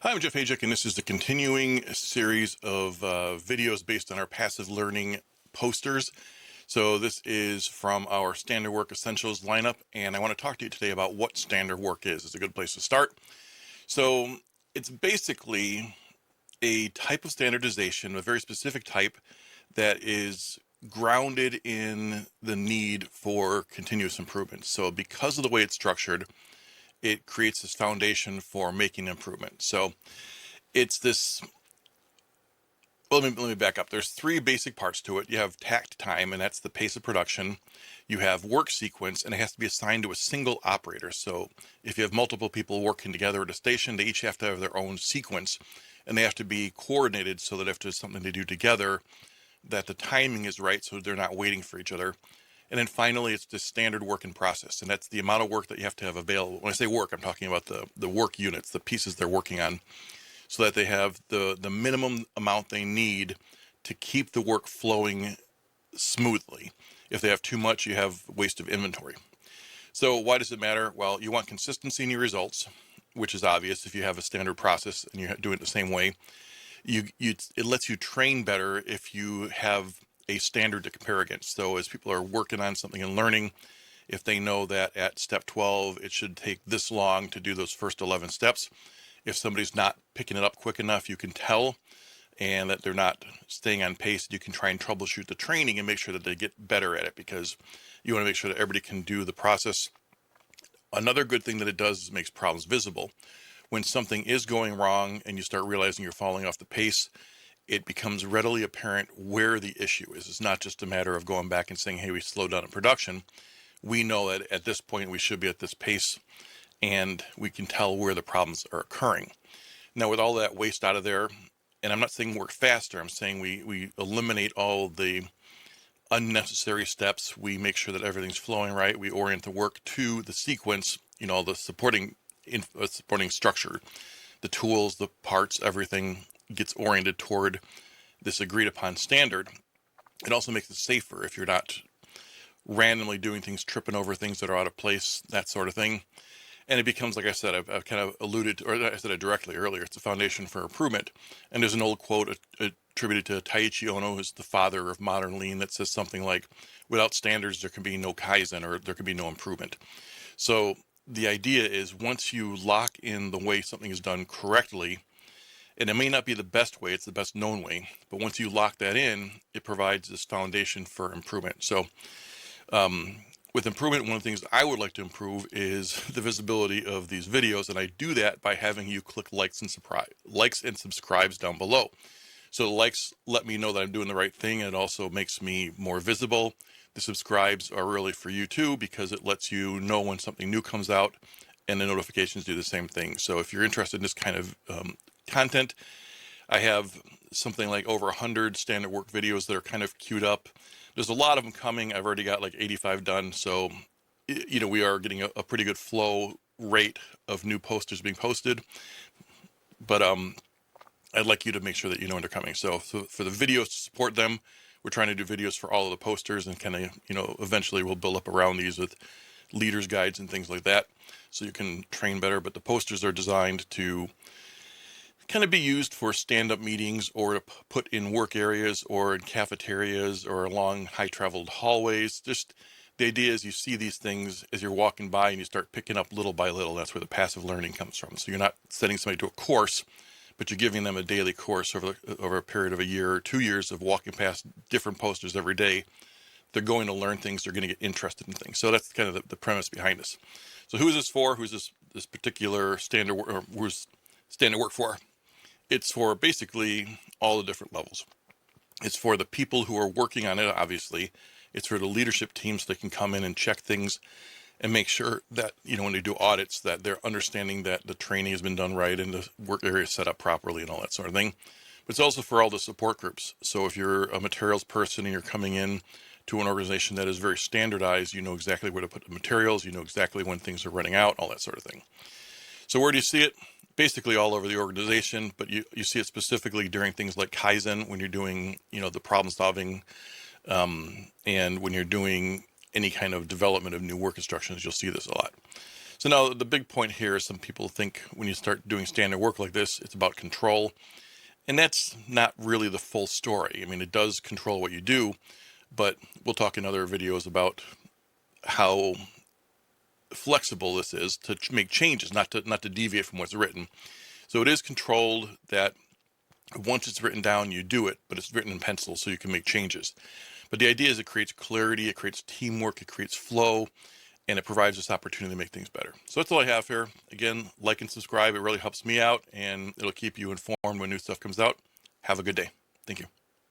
Hi, I'm Jeff Hajek, and this is the continuing series of videos based on our passive learning posters. So this is from our Standard Work Essentials lineup, and I want to talk to you today about what standard work is. It's a good place to start. So it's basically a type of standardization, a very specific type that is grounded in the need for continuous improvement. So because of the way it's structured, it creates this foundation for making improvement. So it's this, well, let me back up. There's three basic parts to it. You have takt time, and that's the pace of production. You have work sequence, and it has to be assigned to a single operator. So if you have multiple people working together at a station, they each have to have their own sequence, and they have to be coordinated so that if there's something to do together, that the timing is right so they're not waiting for each other. And then finally, it's the standard work in process, and that's the amount of work that you have to have available. When I say work, I'm talking about the work units, the pieces they're working on, so that they have the minimum amount they need to keep the work flowing smoothly. If they have too much, you have waste of inventory. So why does it matter? Well, you want consistency in your results, which is obvious if you have a standard process and you're doing it the same way. It lets you train better if you have a standard to compare against. So as people are working on something and learning, if they know that at step 12 it should take this long to do those first 11 steps, if somebody's not picking it up quick enough, you can tell, and that they're not staying on pace. You can try and troubleshoot the training and make sure that they get better at it, because you want to make sure that everybody can do the process. Another good thing that it does is it makes problems visible. When something is going wrong and you start realizing you're falling off the pace, it becomes readily apparent where the issue is. It's not just a matter of going back and saying, hey, we slowed down in production. We know that at this point we should be at this pace, and we can tell where the problems are occurring. Now, with all that waste out of there, and I'm not saying work faster, I'm saying we eliminate all the unnecessary steps. We make sure that everything's flowing right. We orient the work to the sequence, the supporting structure, the tools, the parts, everything gets oriented toward this agreed upon standard. It also makes it safer if you're not randomly doing things, tripping over things that are out of place, that sort of thing. And it becomes, like I said, I've kind of alluded to, or I said it directly earlier, it's a foundation for improvement. And there's an old quote attributed to Taiichi Ohno, who's the father of modern lean, that says something like, without standards, there can be no Kaizen, or there can be no improvement. So the idea is, once you lock in the way something is done correctly, and it may not be the best way, it's the best known way, but once you lock that in, it provides this foundation for improvement. So with improvement, one of the things I would like to improve is the visibility of these videos, and I do that by having you click likes and subscribes down below. So the likes let me know that I'm doing the right thing, and it also makes me more visible. The subscribes are really for you too, because it lets you know when something new comes out, and the notifications do the same thing. So if you're interested in this kind of content, I have something like over 100 standard work videos that are kind of queued up. There's a lot of them coming. I've already got like 85 done. So, we are getting a pretty good flow rate of new posters being posted. But I'd like you to make sure that you know when they're coming. So for the videos to support them, we're trying to do videos for all of the posters, and kind of, eventually we'll build up around these with leaders guides and things like that, so you can train better. But the posters are designed to kind of be used for stand-up meetings, or to put in work areas, or in cafeterias, or along high-traveled hallways. Just the idea is, you see these things as you're walking by, and you start picking up little by little. That's where the passive learning comes from. So you're not sending somebody to a course, but you're giving them a daily course over a period of a year or 2 years of walking past different posters every day. They're going to learn things. They're going to get interested in things. So that's kind of the premise behind this. So who is this for? Who's this particular standard, or who's standard work for? It's for basically all the different levels. It's for the people who are working on it, obviously. It's for the leadership teams that can come in and check things and make sure that, when they do audits, that they're understanding that the training has been done right and the work area is set up properly and all that sort of thing. But it's also for all the support groups. So if you're a materials person and you're coming in to an organization that is very standardized, you know exactly where to put the materials, you know exactly when things are running out, all that sort of thing. So where do you see it? Basically all over the organization, but you see it specifically during things like Kaizen, when you're doing, the problem solving, and when you're doing any kind of development of new work instructions, you'll see this a lot. So now the big point here is some people think when you start doing standard work like this, it's about control. And that's not really the full story. I mean, it does control what you do, but we'll talk in other videos about how flexible this is to make changes, not to deviate from what's written. So it is controlled that once it's written down, you do it, but it's written in pencil so you can make changes. But the idea is it creates clarity, it creates teamwork, it creates flow, and it provides this opportunity to make things better. So that's all I have here. Again, like and subscribe. It really helps me out, and it'll keep you informed when new stuff comes out. Have a good day. Thank you.